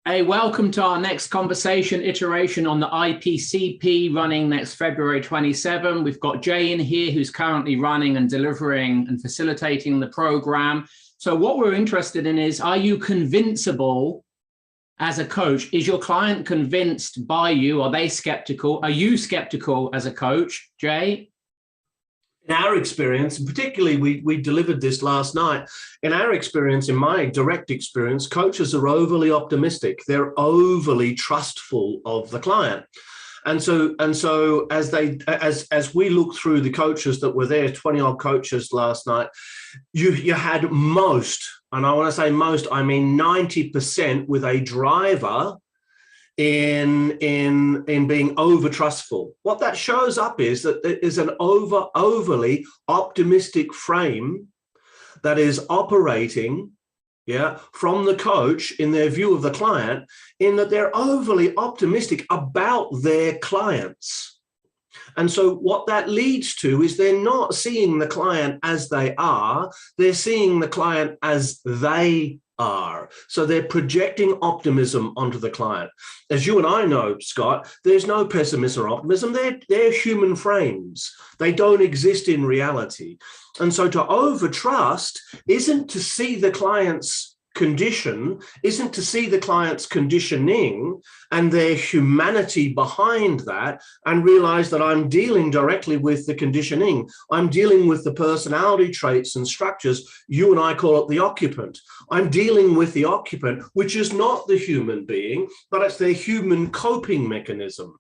Hey, welcome to our next conversation iteration on the IPCP running next February 27. We've got Jay in here who's currently running and delivering and facilitating the program. So what we're interested in is, are you convincible as a coach? Is your client convinced by you? Are they skeptical? Are you skeptical as a coach, Jay? In our experience, and particularly we delivered this last night, in our experience, in my direct experience, coaches are overly optimistic. They're overly trustful of the client. And so as we look through the coaches that were there, 20 odd coaches last night, you had most, and I want to say most, I mean 90% with a driver in being over trustful. What that shows up is that there is an overly optimistic frame that is operating from the coach in their view of the client, in that they're overly optimistic about their clients. And so what that leads to is they're not seeing the client as they are, they're seeing the client as they are. So they're projecting optimism onto the client. As you and I know, Scott, there's no pessimism or optimism. They're human frames. They don't exist in reality. And so to overtrust isn't to see the client's condition, isn't to see the client's conditioning and their humanity behind that and realize that I'm dealing directly with the conditioning. I'm dealing with the personality traits and structures. You and I call it the occupant. I'm dealing with the occupant, which is not the human being, but it's their human coping mechanism.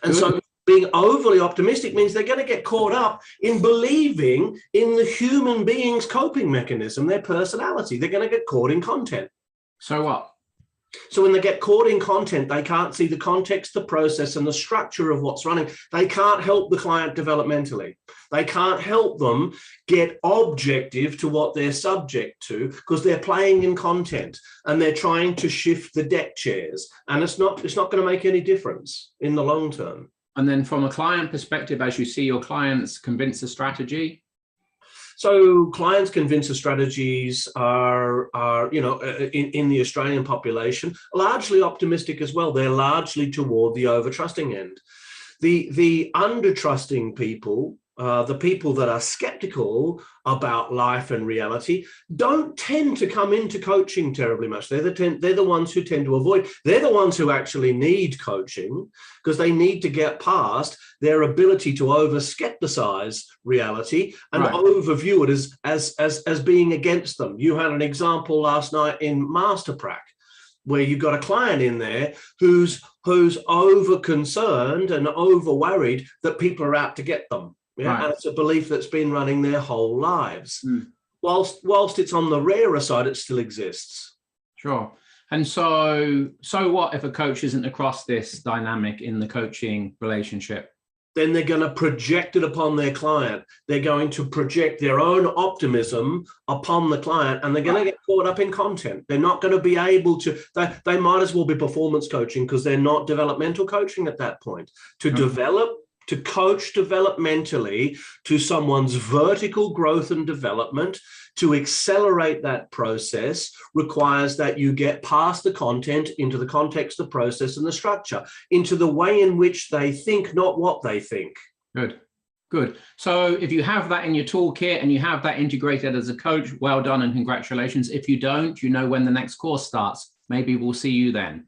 And so being overly optimistic means they're going to get caught up in believing in the human being's coping mechanism, their personality. They're going to get caught in content. So what? So when they get caught in content, they can't see the context, the process, and the structure of what's running. They can't help the client developmentally. They can't help them get objective to what they're subject to because they're playing in content and they're trying to shift the deck chairs. And it's not going to make any difference in the long term. And then from a client perspective, as you see your clients convince the strategy? So clients convince the strategies are in the Australian population, largely optimistic as well. They're largely toward the over-trusting end. The under-trusting people, the people that are skeptical about life and reality, don't tend to come into coaching terribly much. They're the ones who tend to avoid. They're the ones who actually need coaching because they need to get past their ability to over-skepticize reality and overview it as being against them. You had an example last night in MasterPrac, where you've got a client in there who's over-concerned and over-worried that people are out to get them. Yeah, and it's a belief that's been running their whole lives. Whilst it's on the rarer side, it still exists. Sure. And so what if a coach isn't across this dynamic in the coaching relationship? Then they're going to project it upon their client. They're going to project their own optimism upon the client, and they're going to get caught up in content. They're not going to be able to, they might as well be performance coaching because they're not developmental coaching at that point. To coach developmentally to someone's vertical growth and development, to accelerate that process requires that you get past the content into the context, the process, and the structure, into the way in which they think, not what they think. Good. So if you have that in your toolkit and you have that integrated as a coach, well done and congratulations. If you don't, you know when the next course starts. Maybe we'll see you then.